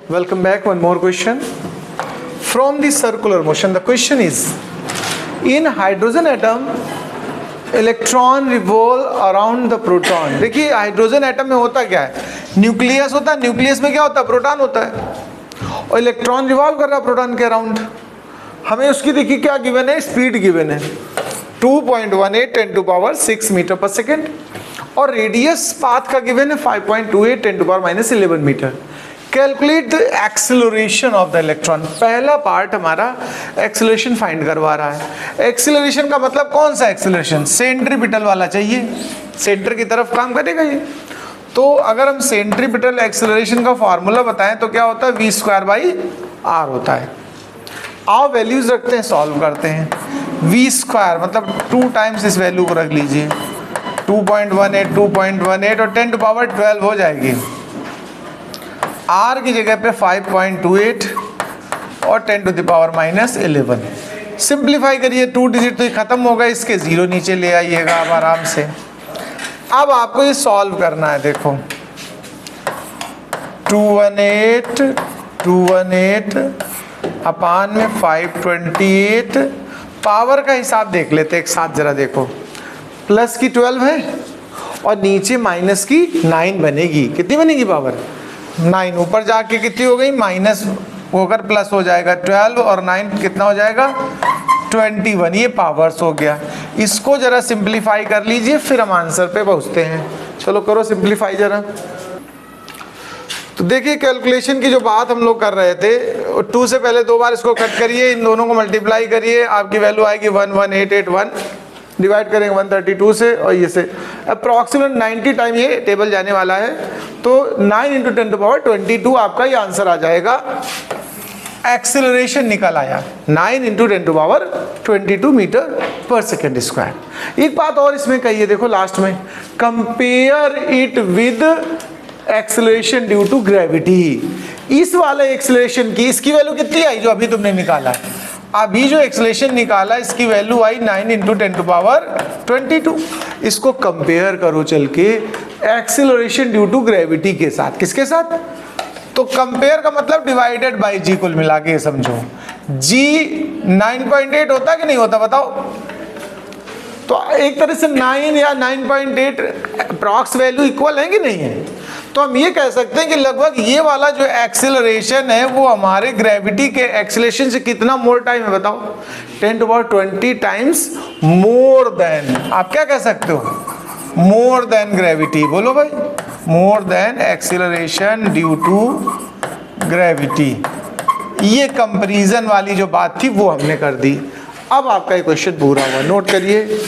Welcome back. One more question. From the circular motion, the question is: in hydrogen atom, electron revolve around the proton. देखिए hydrogen atom में होता क्या है, nucleus होता है, nucleus में क्या होता है, प्रोटॉन होता है, और इलेक्ट्रॉन रिवॉल्व कर रहा है प्रोटॉन के अराउंड। हमें उसकी देखिए क्या गिवन है, स्पीड गिवन है 2.18 10⁻⁶ मीटर पर सेकेंड, और रेडियस पाथ का गिवन है 5.28 10⁻⁻11 meter. Calculate the acceleration of the electron. पहला पार्ट हमारा एक्सेलरेशन फाइंड करवा रहा है। एक्सेलरेशन का मतलब कौन सा एक्सेलरेशन, सेंट्रीपिटल वाला चाहिए, सेंटर की तरफ काम करेगा ये। तो अगर हम सेंट्रीपिटल एक्सेलरेशन का फॉर्मूला बताएं तो क्या होता है, v²/r होता है। आओ वैल्यूज रखते हैं, सॉल्व करते हैं। v² मतलब 2 टाइम्स इस वैल्यू को रख लीजिए, 2.18 2.18 और 10⁻12 हो जाएगी। r की जगह पे 5.28 और 10⁻⁻11। सिंप्लीफाई करिए, 2 डिजिट तो ये खत्म होगा, इसके 0 नीचे ले आइएगा अब आराम से। अब आपको ये सॉल्व करना है। देखो 218 अपान में 528, पावर का हिसाब देख लेते एक साथ जरा। देखो प्लस की 12 है और नीचे माइनस की 9 बनेगी। कितनी बनेगी पावर, 9। ऊपर जाके कितनी हो गई, माइनस होकर प्लस हो जाएगा, 12 और 9 कितना हो जाएगा, 21। ये पावर्स हो गया। इसको जरा सिंप्लीफाई कर लीजिए, फिर हम आंसर पे पहुंचते हैं। चलो करो सिंप्लीफाई जरा। तो देखिए कैलकुलेशन की जो बात हम लोग कर रहे थे, 2 से पहले 2 बार इसको कट करिए, इन दोनों को मल्टीप्लाई करिए, आपकी वैल्यू आएगी 11881। डिवाइड करेंगे 132 से और ये से, अप्रॉक्सीमेट 90 टाइम ये टेबल जाने वाला है। तो 9 × 10⁻22 आपका ये आंसर आ जाएगा। एक्सेलरेशन निकल आया 9 × 10⁻22 मीटर पर सेकेंड स्क्वायर। एक बात और इसमें कहिए, देखो लास्ट में, compare it with acceleration due to gravity. इस वाले एक्सेलरेशन की इसकी वैल्यू कितनी आई जो अभी तुमने निकाला है, अभी जो एक्सेलरेशन निकाला इसकी वैल्यू आई 9 × 10⁻22। इसको कंपेयर करो चल के एक्सेलरेशन ड्यू टू ग्रेविटी के साथ। किसके साथ, तो कंपेयर का मतलब डिवाइडेड बाय जी, कुल मिला के समझो। जी 9.8 होता है कि नहीं होता, बताओ। तो एक तरह से 9 या 9.8 अप्रॉक्स वैल्यू इक्वल है कि नहीं है। तो हम ये कह सकते हैं कि लगभग ये वाला जो एक्सेलरेशन है वो हमारे ग्रेविटी के एक्सेलरेशन से कितना मोर टाइम है, बताओ। 10⁻20 टाइम्स मोर देन, आप क्या कह सकते हो, मोर देन ग्रेविटी। बोलो भाई, more than acceleration due to gravity. ये कंपैरिजन वाली जो बात थी वो हमने कर दी। अब आपका ये क्वेश्चन पूरा हुआ, नोट करिए।